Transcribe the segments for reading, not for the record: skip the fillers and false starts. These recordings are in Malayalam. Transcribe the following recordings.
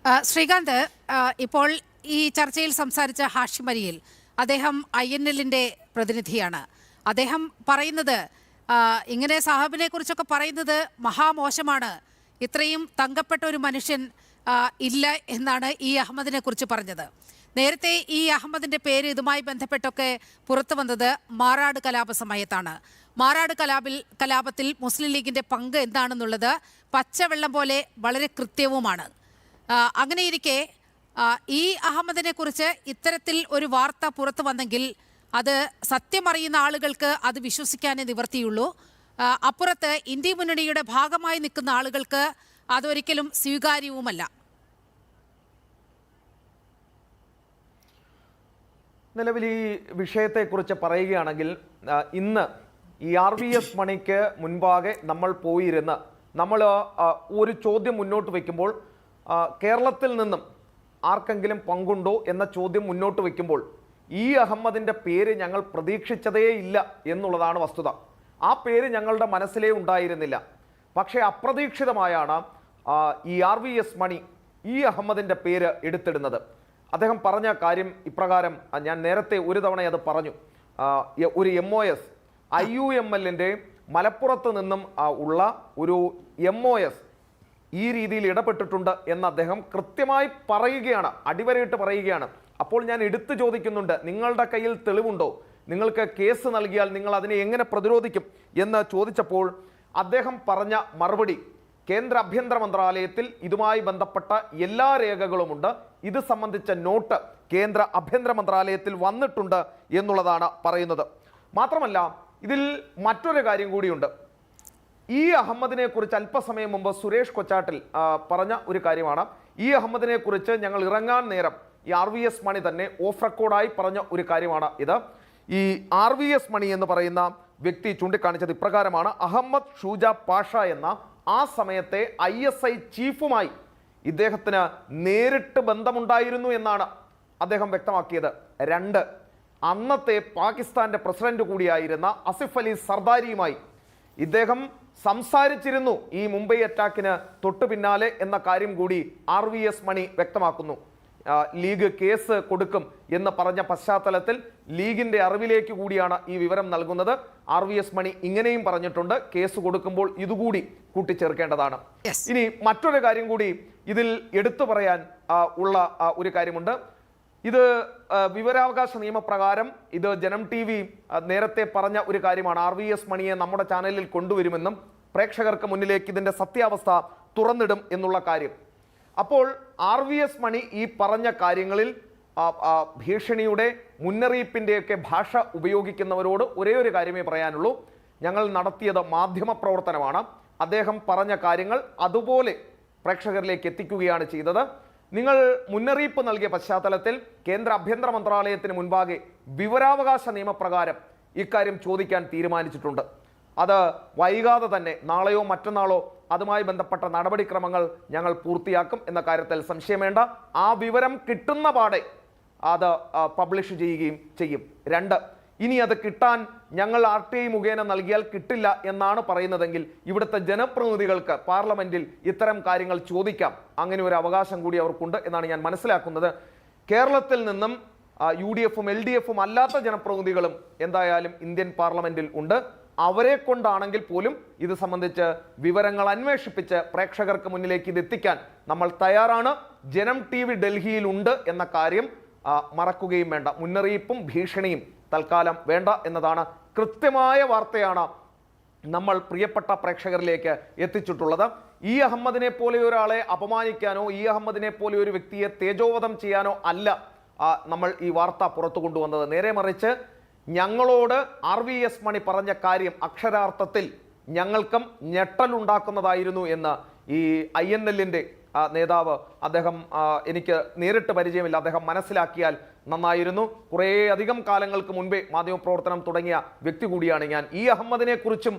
ശ്രീകാന്ത്, ഇപ്പോൾ ഈ ചർച്ചയിൽ സംസാരിച്ച ഹാഷിം അരിയിൽ അദ്ദേഹം INL-ന്റെ പ്രതിനിധിയാണ്. അദ്ദേഹം പറയുന്നത് ഇങ്ങനെ സാഹബിനെ കുറിച്ചൊക്കെ പറയുന്നത് മഹാമോശമാണ്, ഇത്രയും തങ്കപ്പെട്ട ഒരു മനുഷ്യൻ ഇല്ല എന്നാണ് ഈ അഹമ്മദിനെ കുറിച്ച് പറഞ്ഞത്. നേരത്തെ ഈ അഹമ്മദിന്റെ പേര് ഇതുമായി ബന്ധപ്പെട്ടൊക്കെ പുറത്തു വന്നത് മാറാട് കലാപ സമയത്താണ്. മാറാട് കലാപത്തിൽ മുസ്ലിം ലീഗിന്റെ പങ്ക് എന്താണെന്നുള്ളത് പച്ചവെള്ളം പോലെ വളരെ കൃത്യവുമാണ്. അങ്ങനെയിരിക്കെ ഈ അഹമ്മദിനെ കുറിച്ച് ഇത്തരത്തിൽ ഒരു വാർത്ത പുറത്തു വന്നെങ്കിൽ അത് സത്യമറിയുന്ന ആളുകൾക്ക് അത് വിശ്വസിക്കാനേ നിവർത്തിയുള്ളൂ. അപ്പുറത്ത് ഇന്ത്യ മുന്നണിയുടെ ഭാഗമായി നിൽക്കുന്ന ആളുകൾക്ക് അതൊരിക്കലും സ്വീകാര്യവുമല്ല. നിലവിൽ ഈ വിഷയത്തെക്കുറിച്ച് പറയുകയാണെങ്കിൽ ഇന്ന് ഈ RVS മണിക്ക് മുൻപാകെ നമ്മൾ പോയിരുന്ന് നമ്മൾ ഒരു ചോദ്യം മുന്നോട്ട് വയ്ക്കുമ്പോൾ കേരളത്തിൽ നിന്നും ആർക്കെങ്കിലും പങ്കുണ്ടോ എന്ന ചോദ്യം മുന്നോട്ട് വയ്ക്കുമ്പോൾ ഈ അഹമ്മദിൻ്റെ പേര് ഞങ്ങൾ പ്രതീക്ഷിച്ചതേ ഇല്ല എന്നുള്ളതാണ് വസ്തുത. ആ പേര് ഞങ്ങളുടെ മനസ്സിലേ ഉണ്ടായിരുന്നില്ല. പക്ഷേ അപ്രതീക്ഷിതമായാണ് ഈ RVS മണി ഈ അഹമ്മദിൻ്റെ പേര് എടുത്തിടുന്നത്. അദ്ദേഹം പറഞ്ഞ കാര്യം ഇപ്രകാരം, ഞാൻ നേരത്തെ ഒരു തവണ അത് പറഞ്ഞു. ഒരു MOS IUML-ന്റെ മലപ്പുറത്ത് നിന്നും ഉള്ള ഒരു MOS ഈ രീതിയിൽ ഇടപെട്ടിട്ടുണ്ട് എന്ന് അദ്ദേഹം കൃത്യമായി പറയുകയാണ്, അടിവരയിട്ട് പറയുകയാണ്. അപ്പോൾ ഞാൻ എടുത്തു ചോദിക്കുന്നുണ്ട്, നിങ്ങളുടെ കയ്യിൽ തെളിവുണ്ടോ? നിങ്ങൾക്ക് കേസ് നൽകിയാൽ നിങ്ങൾ അതിനെ എങ്ങനെ പ്രതിരോധിക്കും എന്ന് ചോദിച്ചപ്പോൾ അദ്ദേഹം പറഞ്ഞ മറുപടി, കേന്ദ്ര ആഭ്യന്തര മന്ത്രാലയത്തിൽ ഇതുമായി ബന്ധപ്പെട്ട എല്ലാ രേഖകളുമുണ്ട്, ഇത് സംബന്ധിച്ച നോട്ട് കേന്ദ്ര ആഭ്യന്തര മന്ത്രാലയത്തിൽ വന്നിട്ടുണ്ട് എന്നുള്ളതാണ് പറയുന്നത്. മാത്രമല്ല ഇതിൽ മറ്റൊരു കാര്യം കൂടിയുണ്ട്. ഈ അഹമ്മദിനെ കുറിച്ച് അല്പസമയം മുമ്പ് സുരേഷ് കൊച്ചാട്ടിൽ പറഞ്ഞ ഒരു കാര്യമാണ്. ഈ അഹമ്മദിനെ കുറിച്ച് ഞങ്ങൾ ഇറങ്ങാൻ നേരം ഈ RVS മണി തന്നെ ഓഫ് റെക്കോർഡായി പറഞ്ഞ ഒരു കാര്യമാണ് ഇത്. ഈ RVS മണി എന്ന് പറയുന്ന വ്യക്തി ചൂണ്ടിക്കാണിച്ചത് ഇപ്രകാരമാണ്: അഹമ്മദ് ഷൂജ പാഷ എന്ന ആ സമയത്തെ ISI ചീഫുമായി ഇദ്ദേഹത്തിന് നേരിട്ട് ബന്ധമുണ്ടായിരുന്നു എന്നാണ് അദ്ദേഹം വ്യക്തമാക്കിയത്. 2, അന്നത്തെ പാകിസ്ഥാന്റെ പ്രസിഡന്റ് കൂടിയായിരുന്ന ആസിഫ് അലി സർദാരിയുമായി ഇദ്ദേഹം സംസാരിച്ചിരുന്നു ഈ മുംബൈ അറ്റാക്കിന് തൊട്ടു പിന്നാലെ എന്ന കാര്യം കൂടി RVS മണി വ്യക്തമാക്കുന്നു. ലീഗ് കേസ് കൊടുക്കും എന്ന് പറഞ്ഞ പശ്ചാത്തലത്തിൽ ലീഗിന്റെ അറിവിലേക്ക് കൂടിയാണ് ഈ വിവരം നൽകുന്നത്. RVS മണി ഇങ്ങനെയും പറഞ്ഞിട്ടുണ്ട്, കേസ് കൊടുക്കുമ്പോൾ ഇതുകൂടി കൂട്ടിച്ചേർക്കേണ്ടതാണ്. ഇനി മറ്റൊരു കാര്യം കൂടി ഇതിൽ എടുത്തു പറയാൻ ഉള്ള ഒരു കാര്യമുണ്ട്. ഇത് വിവരാവകാശ നിയമപ്രകാരം ഇത് ജനം TV നേരത്തെ പറഞ്ഞ ഒരു കാര്യമാണ്. RVS മണിയെ നമ്മുടെ ചാനലിൽ കൊണ്ടുവരുമെന്നും പ്രേക്ഷകർക്ക് മുന്നിലേക്ക് ഇതിൻ്റെ സത്യാവസ്ഥ തുറന്നിടും എന്നുള്ള കാര്യം. അപ്പോൾ RVS മണി ഈ പറഞ്ഞ കാര്യങ്ങളിൽ ഭീഷണിയുടെ മുന്നറിയിപ്പിൻ്റെയൊക്കെ ഭാഷ ഉപയോഗിക്കുന്നവരോട് ഒരേ ഒരു കാര്യമേ പറയാനുള്ളൂ, ഞങ്ങൾ നടത്തിയത് മാധ്യമ പ്രവർത്തനമാണ്. അദ്ദേഹം പറഞ്ഞ കാര്യങ്ങൾ അതുപോലെ പ്രേക്ഷകരിലേക്ക് എത്തിക്കുകയാണ് ചെയ്തത്. നിങ്ങൾ മുന്നറിയിപ്പ് നൽകിയ പശ്ചാത്തലത്തിൽ കേന്ദ്ര ആഭ്യന്തര മന്ത്രാലയത്തിന് മുൻപാകെ വിവരാവകാശ നിയമപ്രകാരം ഇക്കാര്യം ചോദിക്കാൻ തീരുമാനിച്ചിട്ടുണ്ട്. അത് വൈകാതെ തന്നെ നാളെയോ മറ്റന്നാളോ അതുമായി ബന്ധപ്പെട്ട നടപടിക്രമങ്ങൾ ഞങ്ങൾ പൂർത്തിയാക്കും എന്ന കാര്യത്തിൽ സംശയം വേണ്ട. ആ വിവരം കിട്ടുന്ന പാടെ അത് പബ്ലിഷ് ചെയ്യുകയും ചെയ്യും. 2, ഇനി അത് കിട്ടാൻ ഞങ്ങൾ RTI മുഖേന നൽകിയാൽ കിട്ടില്ല എന്നാണ് പറയുന്നതെങ്കിൽ ഇവിടുത്തെ ജനപ്രതിനിധികൾക്ക് പാർലമെന്റിൽ ഇത്തരം കാര്യങ്ങൾ ചോദിക്കാം. അങ്ങനെ ഒരു അവകാശം കൂടി അവർക്കുണ്ട് എന്നാണ് ഞാൻ മനസ്സിലാക്കുന്നത്. കേരളത്തിൽ നിന്നും UDF-ഉം LDF-ഉം അല്ലാത്ത ജനപ്രതിനിധികളും എന്തായാലും ഇന്ത്യൻ പാർലമെന്റിൽ ഉണ്ട്. അവരെ കൊണ്ടാണെങ്കിൽ പോലും ഇത് സംബന്ധിച്ച് വിവരങ്ങൾ അന്വേഷിപ്പിച്ച് പ്രേക്ഷകർക്ക് മുന്നിലേക്ക് ഇത് എത്തിക്കാൻ നമ്മൾ തയ്യാറാണ്. ജനം TV ഡൽഹിയിലുണ്ട് എന്ന കാര്യം മറക്കുകയും വേണ്ട. മുന്നറിയിപ്പും ഭീഷണിയും തൽക്കാലം വേണ്ട എന്നതാണ് കൃത്യമായ വാർത്തയാണ് നമ്മൾ പ്രിയപ്പെട്ട പ്രേക്ഷകരിലേക്ക് എത്തിച്ചിട്ടുള്ളത്. ഈ അഹമ്മദിനെ പോലെ ഒരാളെ അപമാനിക്കാനോ ഈ അഹമ്മദിനെ പോലെ ഒരു വ്യക്തിയെ തേജോവധം ചെയ്യാനോ അല്ല നമ്മൾ ഈ വാർത്ത പുറത്തു കൊണ്ടുവന്നത്. നേരെ മറിച്ച് ഞങ്ങളോട് RVS മണി പറഞ്ഞ കാര്യം അക്ഷരാർത്ഥത്തിൽ ഞങ്ങൾക്കും ഞെട്ടലുണ്ടാക്കുന്നതായിരുന്നു എന്ന് ഈ INL-ന്റെ നേതാവ്, അദ്ദേഹം എനിക്ക് നേരിട്ട് പരിചയമില്ല, അദ്ദേഹം മനസ്സിലാക്കിയാൽ നന്നായിരുന്നു. കുറേ അധികം കാലങ്ങൾക്ക് മുൻപേ മാധ്യമപ്രവർത്തനം തുടങ്ങിയ വ്യക്തി കൂടിയാണ് ഞാൻ. ഈ അഹമ്മദിനെ കുറിച്ചും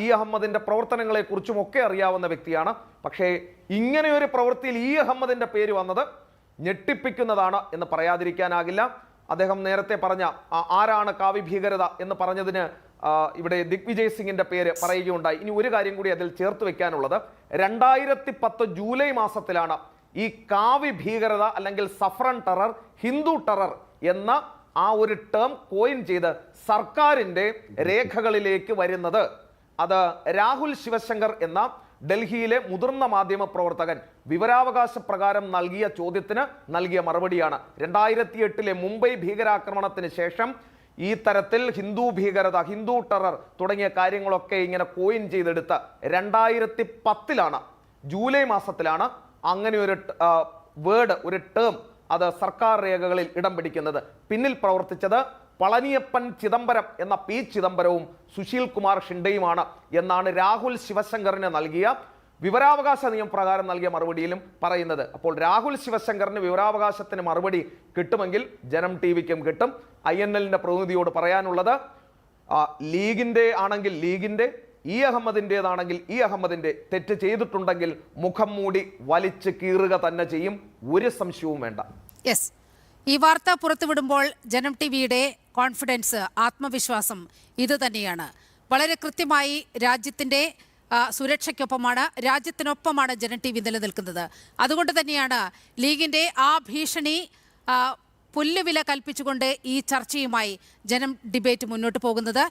ഈ അഹമ്മദിന്റെ പ്രവർത്തനങ്ങളെക്കുറിച്ചും ഒക്കെ അറിയാവുന്ന വ്യക്തിയാണ്. പക്ഷേ ഇങ്ങനെയൊരു പ്രവൃത്തിയിൽ ഈ അഹമ്മദിന്റെ പേര് വന്നത് ഞെട്ടിപ്പിക്കുന്നതാണ് എന്ന് പറയാതിരിക്കാനാകില്ല. അദ്ദേഹം നേരത്തെ പറഞ്ഞ ആരാണ് കാവ്യ ഭീകരത എന്ന് പറഞ്ഞതിന് ഇവിടെ ദിഗ്വിജയ് സിംഗിന്റെ പേര് പറയുകയുണ്ടായി. ഇനി ഒരു കാര്യം കൂടി അതിൽ ചേർത്ത് വെക്കാനുള്ളത്, 2010 ജൂലൈ മാസത്തിലാണ് ഈ കാവി ഭീകരത അല്ലെങ്കിൽ സഫ്രൻ ടെറർ, ഹിന്ദു ടെറർ എന്ന ആ ഒരു ടേം കോയിൻ ചെയ്ത് സർക്കാരിൻ്റെ രേഖകളിലേക്ക് വരുന്നത് അത് രാഹുൽ ശിവശങ്കർ എന്ന ഡൽഹിയിലെ മുതിർന്ന മാധ്യമ പ്രവർത്തകൻ വിവരാവകാശ പ്രകാരം നൽകിയ ചോദ്യത്തിന് നൽകിയ മറുപടിയാണ്. 2008 മുംബൈ ഭീകരാക്രമണത്തിന് ശേഷം ഈ തരത്തിൽ ഹിന്ദു ഭീകരത, ഹിന്ദു ടെറർ തുടങ്ങിയ കാര്യങ്ങളൊക്കെ ഇങ്ങനെ കോയിൻ ചെയ്തെടുത്ത് 2010 ജൂലൈ മാസത്തിലാണ് അങ്ങനെ ഒരു വേർഡ്, ഒരു ടേം അത് സർക്കാർ രേഖകളിൽ ഇടം പിടിക്കുന്നത്. പിന്നിൽ പ്രവർത്തിച്ചത് പളനിയപ്പൻ ചിദംബരം എന്ന പി ചിദംബരവും സുശീൽ കുമാർ ഷിൻഡെയുമാണ് എന്നാണ് രാഹുൽ ശിവശങ്കറിന് നൽകിയ വിവരാവകാശ നിയമപ്രകാരം നൽകിയ മറുപടിയിലും പറയുന്നത്. അപ്പോൾ രാഹുൽ ശിവശങ്കറിന് വിവരാവകാശത്തിന് മറുപടി കിട്ടുമെങ്കിൽ ജനം ടിവിക്കും കിട്ടും. INLന്റെ പ്രതിനിധിയോട് പറയാനുള്ളത് ലീഗിന്റെ ആണെങ്കിൽ ലീഗിന്റെ, അഹമ്മദിൻ്റെതാണെങ്കിൽ അഹമ്മദിന്റെ, തെറ്റ് ചെയ്തിട്ടുണ്ടെങ്കിൽ മുഖം മൂടി വലിച്ചു കീറുക തന്നെ ചെയ്യും, ഒരു സംശയവും വേണ്ട. യെസ്, ഈ വാർത്ത പുറത്തുവിടുമ്പോൾ ജനം ടിവിയുടെ കോൺഫിഡൻസ്, ആത്മവിശ്വാസം ഇത് തന്നെയാണ്. വളരെ കൃത്യമായി രാജ്യത്തിൻ്റെ സുരക്ഷയ്ക്കൊപ്പമാണ്, രാജ്യത്തിനൊപ്പമാണ് ജനം ടി വി നിലനിൽക്കുന്നത്. അതുകൊണ്ട് തന്നെയാണ് ലീഗിൻ്റെ ആ ഭീഷണി പുല്ലുവില കൽപ്പിച്ചുകൊണ്ട് ഈ ചർച്ചയുമായി ജനം ഡിബേറ്റ് മുന്നോട്ട് പോകുന്നത്.